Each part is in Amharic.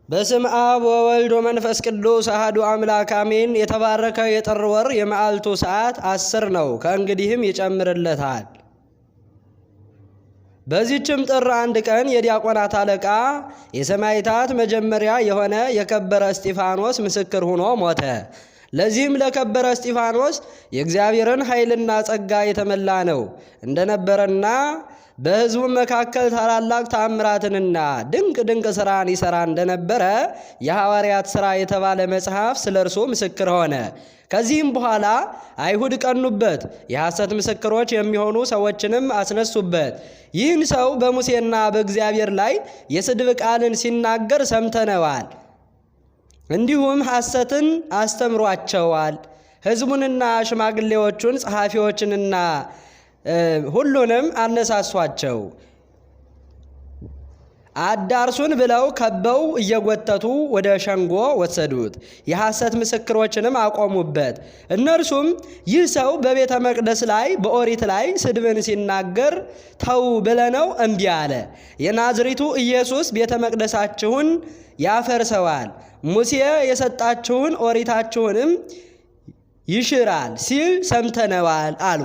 በስም አብ ወወልድ ወመንፈስ ቅዱስ አሐዱ አምላክ አሜን። የተባረከ የጥር ወር የመዓልቱ ሰዓት 10 ነው። ከእንግዲህም ይጨምርለታል። በዚህችም ጥር 1 ቀን የዲያቆናት አለቃ የሰማዕታት መጀመሪያ የሆነ የከበረ እስጢፋኖስ ምስክር ሆኖ ሞተ። ለዚህም ለከበረ እስጢፋኖስ የእግዚአብሔርን ኃይልና ጸጋ የተመላ ነው እንደነበረና በሕዝቡ መካከል ታላላቅ ተአምራትንና ድንቅ ድንቅ ሥራን ይሠራ እንደነበረ የሐዋርያት ሥራ የተባለ መጽሐፍ ስለ እርሱ ምስክር ሆነ። ከዚህም በኋላ አይሁድ ቀኑበት፣ የሐሰት ምስክሮች የሚሆኑ ሰዎችንም አስነሱበት። ይህን ሰው በሙሴና በእግዚአብሔር ላይ የስድብ ቃልን ሲናገር ሰምተነዋል፣ እንዲሁም ሐሰትን አስተምሯቸዋል። ሕዝቡንና ሽማግሌዎቹን ጸሐፊዎችንና ሁሉንም አነሳሷቸው። አዳርሱን ብለው ከበው እየጎተቱ ወደ ሸንጎ ወሰዱት። የሐሰት ምስክሮችንም አቆሙበት። እነርሱም ይህ ሰው በቤተ መቅደስ ላይ በኦሪት ላይ ስድብን ሲናገር ተው ብለነው እምቢ አለ። የናዝሬቱ ኢየሱስ ቤተ መቅደሳችሁን ያፈርሰዋል፣ ሙሴ የሰጣችሁን ኦሪታችሁንም ይሽራል ሲል ሰምተነዋል አሉ።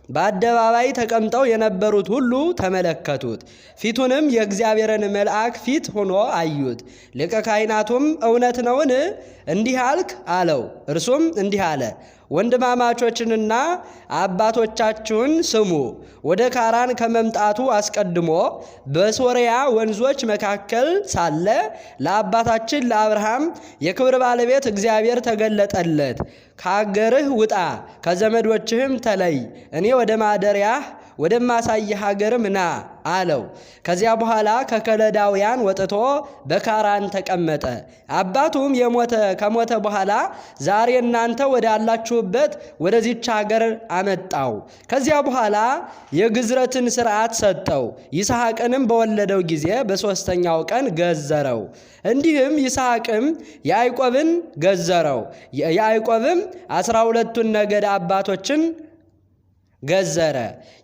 በአደባባይ ተቀምጠው የነበሩት ሁሉ ተመለከቱት። ፊቱንም የእግዚአብሔርን መልአክ ፊት ሆኖ አዩት። ሊቀ ካህናቱም እውነት ነውን? እንዲህ አልክ አለው። እርሱም እንዲህ አለ፣ ወንድማማቾችንና አባቶቻችሁን ስሙ። ወደ ካራን ከመምጣቱ አስቀድሞ በሶርያ ወንዞች መካከል ሳለ ለአባታችን ለአብርሃም የክብር ባለቤት እግዚአብሔር ተገለጠለት። ከአገርህ ውጣ፣ ከዘመዶችህም ተለይ፣ እኔ ወደ ማደሪያህ ወደማሳይህ ሀገርም ና አለው። ከዚያ በኋላ ከከለዳውያን ወጥቶ በካራን ተቀመጠ። አባቱም ከሞተ በኋላ ዛሬ እናንተ ወዳላችሁበት ወደዚች ሀገር አመጣው። ከዚያ በኋላ የግዝረትን ሥርዓት ሰጠው። ይስሐቅንም በወለደው ጊዜ በሦስተኛው ቀን ገዘረው። እንዲህም ይስሐቅም ያዕቆብን ገዘረው። ያዕቆብም 12ቱን ነገድ አባቶችን ገዘረ።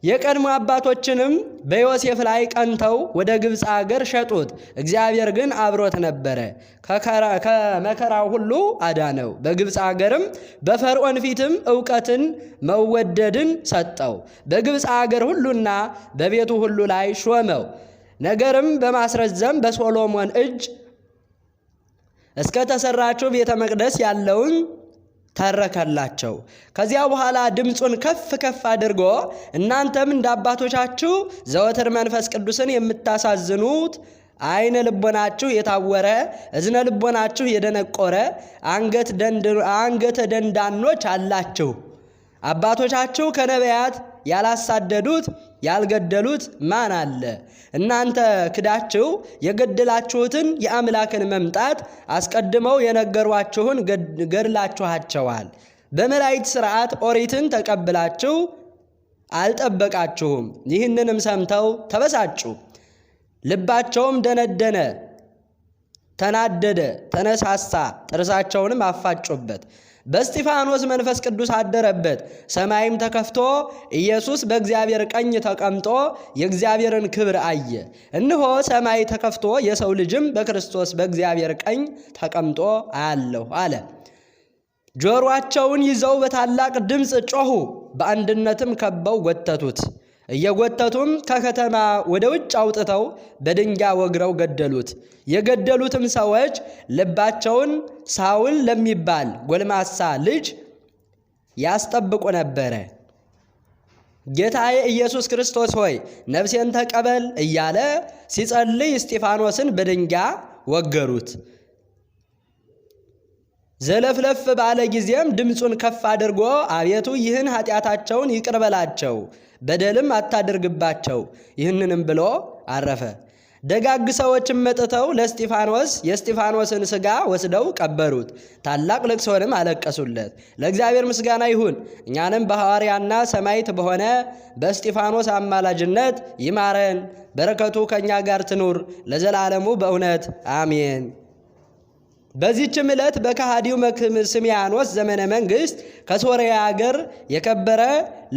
የቀድሞ አባቶችንም በዮሴፍ ላይ ቀንተው ወደ ግብፅ አገር ሸጡት። እግዚአብሔር ግን አብሮት ነበረ፣ ከመከራው ሁሉ አዳነው። በግብፅ አገርም በፈርዖን ፊትም ዕውቀትን መወደድን ሰጠው። በግብፅ አገር ሁሉና በቤቱ ሁሉ ላይ ሾመው። ነገርም በማስረዘም በሶሎሞን እጅ እስከ ተሰራችው ቤተ መቅደስ ያለውን ተረከላቸው። ከዚያ በኋላ ድምፁን ከፍ ከፍ አድርጎ እናንተም እንደ አባቶቻችሁ ዘወትር መንፈስ ቅዱስን የምታሳዝኑት ዓይነ ልቦናችሁ የታወረ እዝነ ልቦናችሁ የደነቆረ አንገተ ደንዳኖች አላችሁ። አባቶቻችሁ ከነቢያት ያላሳደዱት ያልገደሉት ማን አለ? እናንተ ክዳችሁ የገደላችሁትን የአምላክን መምጣት አስቀድመው የነገሯችሁን ገድላችኋቸዋል። በመላእክት ሥርዓት ኦሪትን ተቀብላችሁ አልጠበቃችሁም። ይህንንም ሰምተው ተበሳጩ፣ ልባቸውም ደነደነ፣ ተናደደ፣ ተነሳሳ። ጥርሳቸውንም አፋጩበት። በእስጢፋኖስ መንፈስ ቅዱስ አደረበት። ሰማይም ተከፍቶ ኢየሱስ በእግዚአብሔር ቀኝ ተቀምጦ የእግዚአብሔርን ክብር አየ። እነሆ ሰማይ ተከፍቶ የሰው ልጅም በክርስቶስ በእግዚአብሔር ቀኝ ተቀምጦ አያለሁ አለ። ጆሮአቸውን ይዘው በታላቅ ድምፅ ጮኹ፣ በአንድነትም ከበው ጎተቱት። እየጎተቱም ከከተማ ወደ ውጭ አውጥተው በድንጋይ ወግረው ገደሉት። የገደሉትም ሰዎች ልባቸውን ሳውል ለሚባል ጎልማሳ ልጅ ያስጠብቁ ነበረ። ጌታዬ ኢየሱስ ክርስቶስ ሆይ ነፍሴን ተቀበል እያለ ሲጸልይ እስጢፋኖስን በድንጋይ ወገሩት። ዘለፍለፍ ባለ ጊዜም ድምፁን ከፍ አድርጎ አቤቱ ይህን ኃጢአታቸውን ይቅር በላቸው፣ በደልም አታድርግባቸው፣ ይህንንም ብሎ አረፈ። ደጋግ ሰዎችም መጥተው የእስጢፋኖስን ሥጋ ወስደው ቀበሩት። ታላቅ ልቅሶንም አለቀሱለት። ለእግዚአብሔር ምስጋና ይሁን፣ እኛንም በሐዋርያና ሰማዕት በሆነ በእስጢፋኖስ አማላጅነት ይማረን፣ በረከቱ ከእኛ ጋር ትኑር ለዘላለሙ በእውነት አሜን። በዚህችም ዕለት በከሃዲው መክስሚያኖስ ዘመነ መንግሥት ከሶርያ አገር የከበረ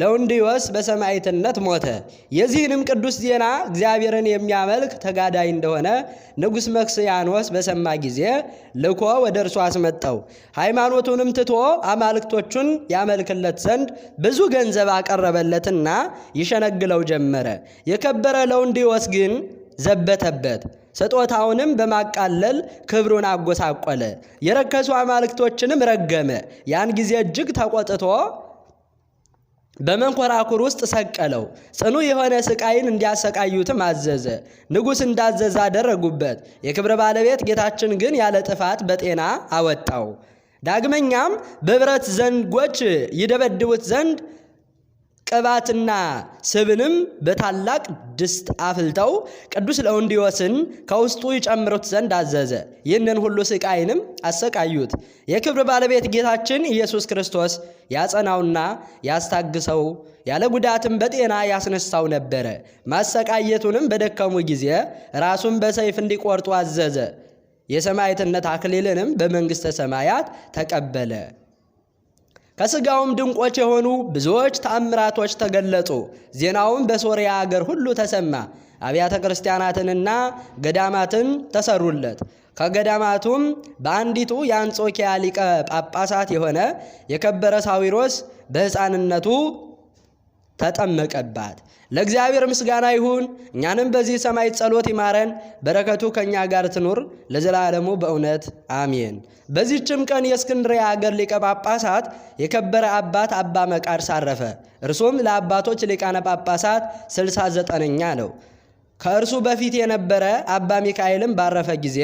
ለውንድዮስ በሰማዕትነት ሞተ። የዚህንም ቅዱስ ዜና እግዚአብሔርን የሚያመልክ ተጋዳይ እንደሆነ ንጉሥ መክስሚያኖስ በሰማ ጊዜ ልኮ ወደ እርሱ አስመጣው። ሃይማኖቱንም ትቶ አማልክቶቹን ያመልክለት ዘንድ ብዙ ገንዘብ አቀረበለትና ይሸነግለው ጀመረ። የከበረ ለውንድዮስ ግን ዘበተበት። ስጦታውንም በማቃለል ክብሩን አጎሳቆለ። የረከሱ አማልክቶችንም ረገመ። ያን ጊዜ እጅግ ተቆጥቶ በመንኮራኩር ውስጥ ሰቀለው። ጽኑ የሆነ ስቃይን እንዲያሰቃዩትም አዘዘ። ንጉሥ እንዳዘዘ አደረጉበት። የክብር ባለቤት ጌታችን ግን ያለ ጥፋት በጤና አወጣው። ዳግመኛም በብረት ዘንጎች ይደበድቡት ዘንድ ቅባትና ስብንም በታላቅ ድስት አፍልተው ቅዱስ ለውንድዮስን ከውስጡ ይጨምሩት ዘንድ አዘዘ። ይህንን ሁሉ ስቃይንም አሰቃዩት። የክብር ባለቤት ጌታችን ኢየሱስ ክርስቶስ ያጸናውና ያስታግሰው፣ ያለ ጉዳትም በጤና ያስነሳው ነበረ። ማሰቃየቱንም በደከሙ ጊዜ ራሱን በሰይፍ እንዲቆርጡ አዘዘ። የሰማዕትነት አክሊልንም በመንግሥተ ሰማያት ተቀበለ። ከሥጋውም ድንቆች የሆኑ ብዙዎች ተአምራቶች ተገለጹ። ዜናውም በሶርያ አገር ሁሉ ተሰማ። አብያተ ክርስቲያናትንና ገዳማትን ተሰሩለት። ከገዳማቱም በአንዲቱ የአንጾኪያ ሊቀ ጳጳሳት የሆነ የከበረ ሳዊሮስ በሕፃንነቱ ተጠመቀባት። ለእግዚአብሔር ምስጋና ይሁን። እኛንም በዚህ ሰማዕት ጸሎት ይማረን፣ በረከቱ ከእኛ ጋር ትኑር ለዘላለሙ በእውነት አሜን። በዚህችም ቀን የእስክንድርያ አገር ሊቀ ጳጳሳት የከበረ አባት አባ መቃርስ አረፈ። እርሱም ለአባቶች ሊቃነ ጳጳሳት 69ኛ ነው። ከእርሱ በፊት የነበረ አባ ሚካኤልም ባረፈ ጊዜ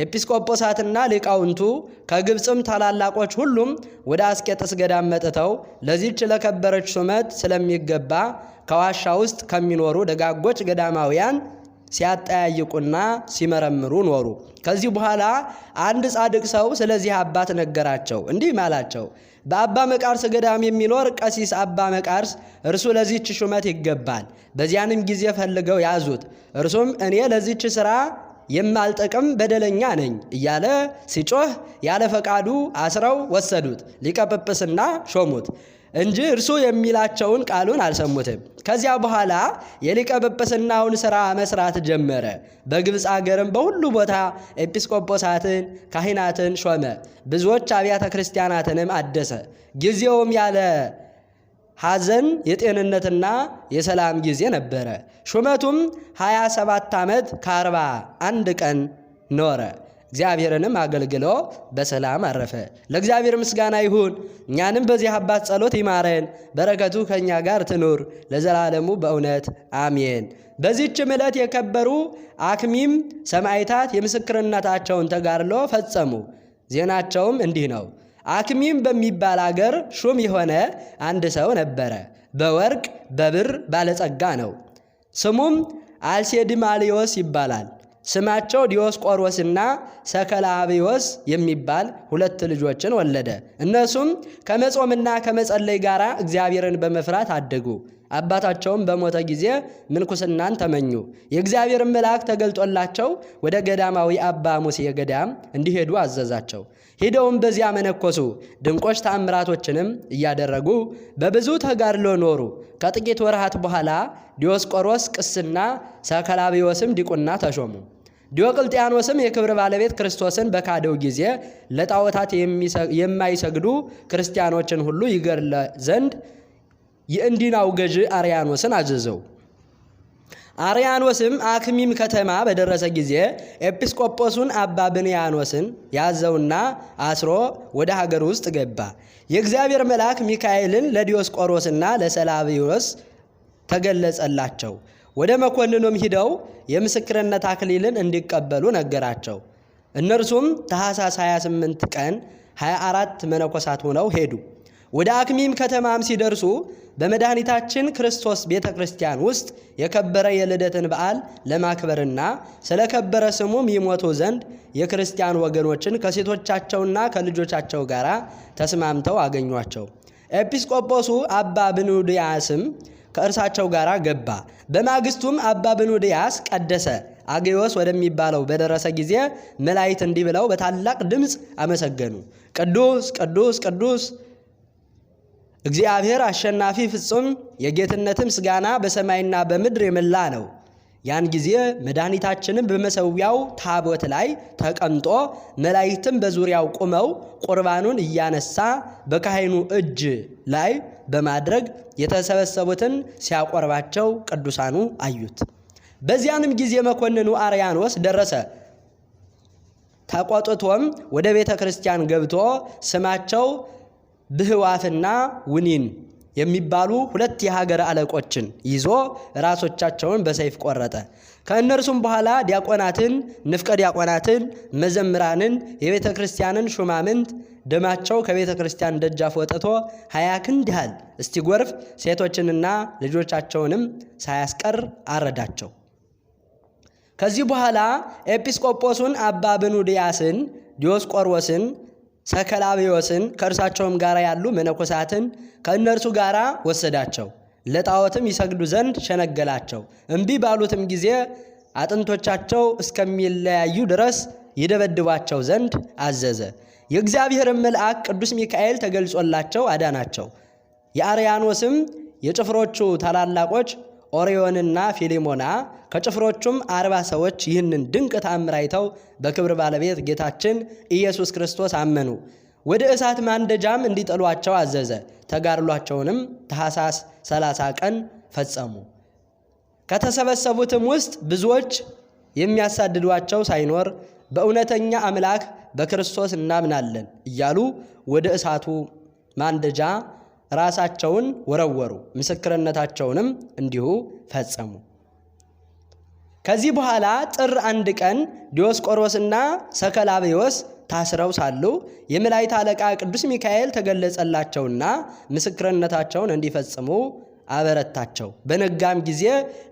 ኤጲስቆጶሳትና ሊቃውንቱ ከግብፅም ታላላቆች ሁሉም ወደ አስቄጥስ ገዳም መጥተው ለዚህች ለከበረች ሹመት ስለሚገባ ከዋሻ ውስጥ ከሚኖሩ ደጋጎች ገዳማውያን ሲያጠያይቁና ሲመረምሩ ኖሩ። ከዚህ በኋላ አንድ ጻድቅ ሰው ስለዚህ አባት ነገራቸው። እንዲህ አላቸው፣ በአባ መቃርስ ገዳም የሚኖር ቀሲስ አባ መቃርስ እርሱ ለዚህች ሹመት ይገባል። በዚያንም ጊዜ ፈልገው ያዙት። እርሱም እኔ ለዚህች ሥራ የማልጠቅም በደለኛ ነኝ እያለ ሲጮህ ያለ ፈቃዱ አስረው ወሰዱት። ሊቀ ጵጵስና ሾሙት እንጂ እርሱ የሚላቸውን ቃሉን አልሰሙትም። ከዚያ በኋላ የሊቀ ጵጵስናውን ሥራ መስራት ጀመረ። በግብፅ አገርም በሁሉ ቦታ ኤጲስቆጶሳትን፣ ካህናትን ሾመ። ብዙዎች አብያተ ክርስቲያናትንም አደሰ። ጊዜውም ያለ ሐዘን የጤንነትና የሰላም ጊዜ ነበረ። ሹመቱም 27 ዓመት ከ41 ቀን ኖረ። እግዚአብሔርንም አገልግሎ በሰላም አረፈ። ለእግዚአብሔር ምስጋና ይሁን። እኛንም በዚህ አባት ጸሎት ይማረን፣ በረከቱ ከእኛ ጋር ትኑር ለዘላለሙ በእውነት አሜን። በዚህችም ዕለት የከበሩ አክሚም ሰማዕታት የምስክርነታቸውን ተጋድሎ ፈጸሙ። ዜናቸውም እንዲህ ነው። አክሚም በሚባል አገር ሹም የሆነ አንድ ሰው ነበረ። በወርቅ በብር ባለጸጋ ነው። ስሙም አልሴድማሊዮስ ይባላል። ስማቸው ዲዮስቆሮስና ሰከላቢዮስ የሚባል 2 ልጆችን ወለደ። እነሱም ከመጾምና ከመጸለይ ጋር እግዚአብሔርን በመፍራት አደጉ። አባታቸውም በሞተ ጊዜ ምንኩስናን ተመኙ። የእግዚአብሔር መልአክ ተገልጦላቸው ወደ ገዳማዊ አባ ሙሴ ገዳም እንዲሄዱ አዘዛቸው። ሄደውም በዚያ መነኮሱ። ድንቆች ተአምራቶችንም እያደረጉ በብዙ ተጋድሎ ኖሩ። ከጥቂት ወርሃት በኋላ ዲዮስቆሮስ ቅስና፣ ሰከላቢዮስም ዲቁና ተሾሙ። ዲዮቅልጥያኖስም የክብር ባለቤት ክርስቶስን በካደው ጊዜ ለጣዖታት የማይሰግዱ ክርስቲያኖችን ሁሉ ይገድል ዘንድ የእንዲናው ገዥ አርያኖስን አዘዘው። አርያኖስም አክሚም ከተማ በደረሰ ጊዜ ኤጲስቆጶሱን አባ ብንያኖስን ያዘውና አስሮ ወደ ሀገር ውስጥ ገባ። የእግዚአብሔር መልአክ ሚካኤልን ለዲዮስቆሮስና ለሰላቢዮስ ተገለጸላቸው። ወደ መኮንኑም ሂደው የምስክርነት አክሊልን እንዲቀበሉ ነገራቸው። እነርሱም ታኅሳስ 28 ቀን 24 መነኮሳት ሆነው ሄዱ። ወደ አክሚም ከተማም ሲደርሱ በመድኃኒታችን ክርስቶስ ቤተ ክርስቲያን ውስጥ የከበረ የልደትን በዓል ለማክበርና ስለ ከበረ ስሙም ይሞቱ ዘንድ የክርስቲያን ወገኖችን ከሴቶቻቸውና ከልጆቻቸው ጋር ተስማምተው አገኟቸው። ኤጲስቆጶሱ አባ ብኑድያስም ከእርሳቸው ጋር ገባ። በማግስቱም አባ ብኑድያስ ቀደሰ። አጌዎስ ወደሚባለው በደረሰ ጊዜ መላእክት እንዲህ ብለው በታላቅ ድምፅ አመሰገኑ። ቅዱስ ቅዱስ ቅዱስ እግዚአብሔር አሸናፊ ፍጹም፣ የጌትነትም ምስጋና በሰማይና በምድር የመላ ነው። ያን ጊዜ መድኃኒታችንም በመሠዊያው ታቦት ላይ ተቀምጦ መላእክትም በዙሪያው ቆመው ቁርባኑን እያነሳ በካህኑ እጅ ላይ በማድረግ የተሰበሰቡትን ሲያቆርባቸው ቅዱሳኑ አዩት። በዚያንም ጊዜ መኮንኑ አርያኖስ ደረሰ። ተቆጥቶም ወደ ቤተ ክርስቲያን ገብቶ ስማቸው ብህዋትና ውኒን የሚባሉ 2 የሀገር አለቆችን ይዞ ራሶቻቸውን በሰይፍ ቆረጠ። ከእነርሱም በኋላ ዲያቆናትን፣ ንፍቀ ዲያቆናትን፣ መዘምራንን፣ የቤተ ክርስቲያንን ሹማምንት ደማቸው ከቤተ ክርስቲያን ደጃፍ ወጥቶ 20 ክንድ ያህል እስቲጎርፍ ሴቶችንና ልጆቻቸውንም ሳያስቀር አረዳቸው። ከዚህ በኋላ ኤጲስቆጶሱን አባ ብኑድያስን፣ ዲዮስቆሮስን፣ ሰከላብዮስን ከእርሳቸውም ጋር ያሉ መነኮሳትን ከእነርሱ ጋር ወሰዳቸው። ለጣዖትም ይሰግዱ ዘንድ ሸነገላቸው። እምቢ ባሉትም ጊዜ አጥንቶቻቸው እስከሚለያዩ ድረስ ይደበድቧቸው ዘንድ አዘዘ። የእግዚአብሔርን መልአክ ቅዱስ ሚካኤል ተገልጾላቸው አዳናቸው። የአርያኖስም የጭፍሮቹ ታላላቆች ኦሪዮንና ፊሊሞና ከጭፍሮቹም 40 ሰዎች ይህንን ድንቅ ተአምር አይተው በክብር ባለቤት ጌታችን ኢየሱስ ክርስቶስ አመኑ። ወደ እሳት ማንደጃም እንዲጥሏቸው አዘዘ። ተጋድሏቸውንም ታኅሳስ 30 ቀን ፈጸሙ። ከተሰበሰቡትም ውስጥ ብዙዎች የሚያሳድዷቸው ሳይኖር በእውነተኛ አምላክ በክርስቶስ እናምናለን እያሉ ወደ እሳቱ ማንደጃ ራሳቸውን ወረወሩ። ምስክርነታቸውንም እንዲሁ ፈጸሙ። ከዚህ በኋላ ጥር 1 ቀን ዲዮስቆሮስና ሰከላብዮስ ታስረው ሳሉ የመላእክት አለቃ ቅዱስ ሚካኤል ተገለጸላቸውና ምስክርነታቸውን እንዲፈጽሙ አበረታቸው። በነጋም ጊዜ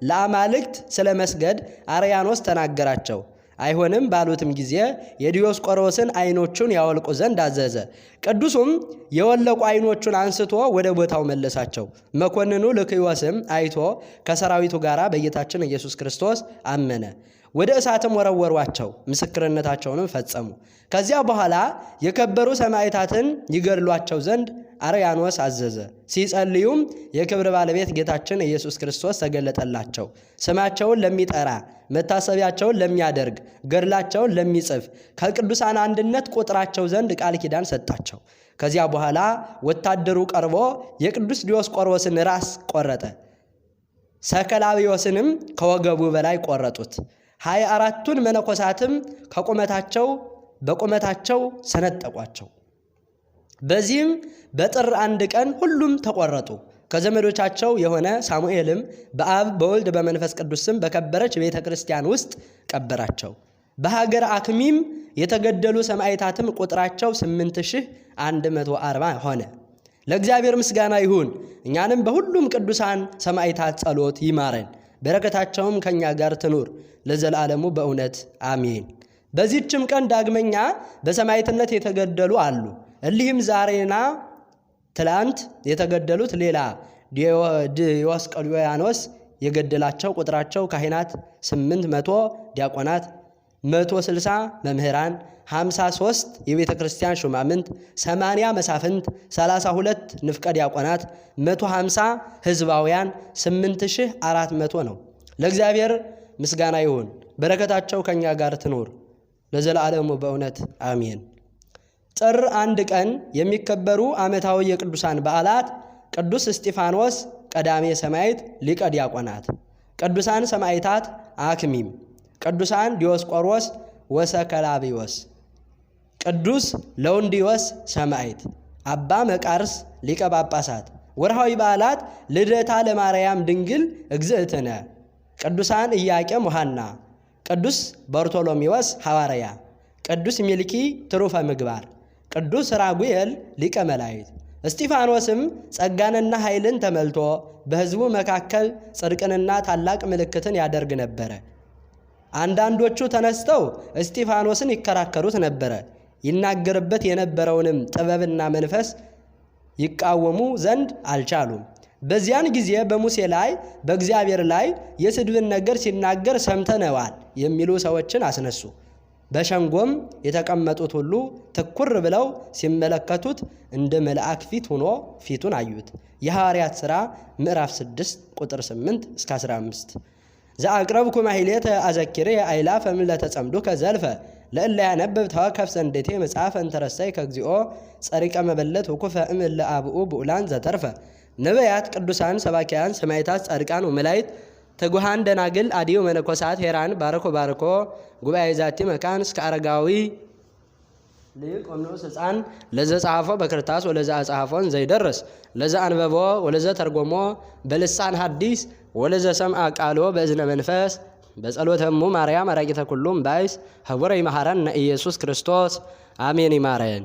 ለአማልክት ስለ መስገድ አርያኖስ ተናገራቸው። አይሆንም ባሉትም ጊዜ የዲዮስቆሮስን ዓይኖቹን ያወልቁ ዘንድ አዘዘ። ቅዱሱም የወለቁ ዓይኖቹን አንስቶ ወደ ቦታው መለሳቸው። መኮንኑ ልክዮስም አይቶ ከሰራዊቱ ጋር በጌታችን ኢየሱስ ክርስቶስ አመነ። ወደ እሳትም ወረወሯቸው። ምስክርነታቸውንም ፈጸሙ። ከዚያ በኋላ የከበሩ ሰማዕታትን ይገድሏቸው ዘንድ አርያኖስ አዘዘ። ሲጸልዩም የክብር ባለቤት ጌታችን ኢየሱስ ክርስቶስ ተገለጠላቸው። ስማቸውን ለሚጠራ መታሰቢያቸውን ለሚያደርግ ገድላቸውን ለሚጽፍ ከቅዱሳን አንድነት ቁጥራቸው ዘንድ ቃል ኪዳን ሰጣቸው። ከዚያ በኋላ ወታደሩ ቀርቦ የቅዱስ ዲዮስቆሮስን ራስ ቆረጠ። ሰከላብዮስንም ከወገቡ በላይ ቆረጡት። 24ቱን መነኮሳትም በቁመታቸው ሰነጠቋቸው። በዚህም በጥር 1 ቀን ሁሉም ተቆረጡ። ከዘመዶቻቸው የሆነ ሳሙኤልም በአብ በወልድ በመንፈስ ቅዱስ ስም በከበረች ቤተ ክርስቲያን ውስጥ ቀበራቸው። በሀገር አክሚም የተገደሉ ሰማዕታትም ቁጥራቸው 8140 ሆነ። ለእግዚአብሔር ምስጋና ይሁን። እኛንም በሁሉም ቅዱሳን ሰማዕታት ጸሎት ይማረን፣ በረከታቸውም ከኛ ጋር ትኑር ለዘላለሙ በእውነት አሜን። በዚህችም ቀን ዳግመኛ በሰማዕትነት የተገደሉ አሉ። እሊህም ዛሬና ትላንት የተገደሉት ሌላ ዲዮስቆሮስ የገደላቸው ቁጥራቸው ካህናት 800፣ ዲያቆናት 160፣ መምህራን 53፣ የቤተ ክርስቲያን ሹማምንት 80፣ መሳፍንት 32፣ ንፍቀ ዲያቆናት 150፣ ሕዝባውያን 8400 ነው። ለእግዚአብሔር ምስጋና ይሁን፣ በረከታቸው ከኛ ጋር ትኑር ለዘላለሙ በእውነት አሜን። ጥር 1 ቀን የሚከበሩ ዓመታዊ የቅዱሳን በዓላት ቅዱስ እስጢፋኖስ ቀዳሜ ሰማዕት ሊቀ ዲያቆናት፣ ቅዱሳን ሰማዕታት አክሚም፣ ቅዱሳን ዲዮስቆሮስ ወሰከላብዮስ፣ ቅዱስ ለውንዲዮስ ሰማዕት፣ አባ መቃርስ ሊቀ ጳጳሳት። ወርሃዊ በዓላት ልደታ ለማርያም ድንግል እግዝእትነ፣ ቅዱሳን ኢያቄም ወሐና፣ ቅዱስ በርቶሎሜዎስ ሐዋርያ፣ ቅዱስ ሚልኪ ትሩፈ ምግባር፣ ቅዱስ ራጉኤል ሊቀ መላእክት። እስጢፋኖስም ጸጋንና ኃይልን ተመልቶ በሕዝቡ መካከል ጽድቅንና ታላቅ ምልክትን ያደርግ ነበረ። አንዳንዶቹ ተነስተው እስጢፋኖስን ይከራከሩት ነበረ። ይናገርበት የነበረውንም ጥበብና መንፈስ ይቃወሙ ዘንድ አልቻሉም። በዚያን ጊዜ በሙሴ ላይ በእግዚአብሔር ላይ የስድብን ነገር ሲናገር ሰምተነዋል የሚሉ ሰዎችን አስነሱ። በሸንጎም የተቀመጡት ሁሉ ትኩር ብለው ሲመለከቱት እንደ መልአክ ፊት ሆኖ ፊቱን አዩት። የሐዋርያት ሥራ ምዕራፍ 6 ቁጥር 8 እስከ 15። ዘአቅረብኩ ማሕሌተ አዘኪሬ አእላፈ እምዕለተ ጸምዱከ ዘልፈ ለእለ ያነብብ ተወከፍ ዘንዴቴ መጽሐፈ እንተረሳይ ከግዚኦ ጸሪቀ መበለት ወኩፈ እምእለ አብኡ ብኡላን ዘተርፈ ነቢያት፣ ቅዱሳን፣ ሰባኪያን፣ ሰማዕታት፣ ጻድቃን ወመላእክት ትጉሃን ደናግል አዲዮ መነኮሳት ሄራን ባርኮ ባርኮ ጉባኤ ዛቲ መካን እስከ አረጋዊ ሊቅ ወንዑስ ሕፃን ለዘ ጻፎ በክርታስ ወለዘ አጻፎን ዘይደርስ ለዘ አንበቦ ወለዘ ተርጎሞ በልሳን ሐዲስ ወለዘ ሰምዐ ቃሎ በእዝነ መንፈስ በጸሎተሙ ማርያም አራቂተ ኩሉም ባይስ ህቡረ ይመሐረነ ኢየሱስ ክርስቶስ አሜን። ይማረን።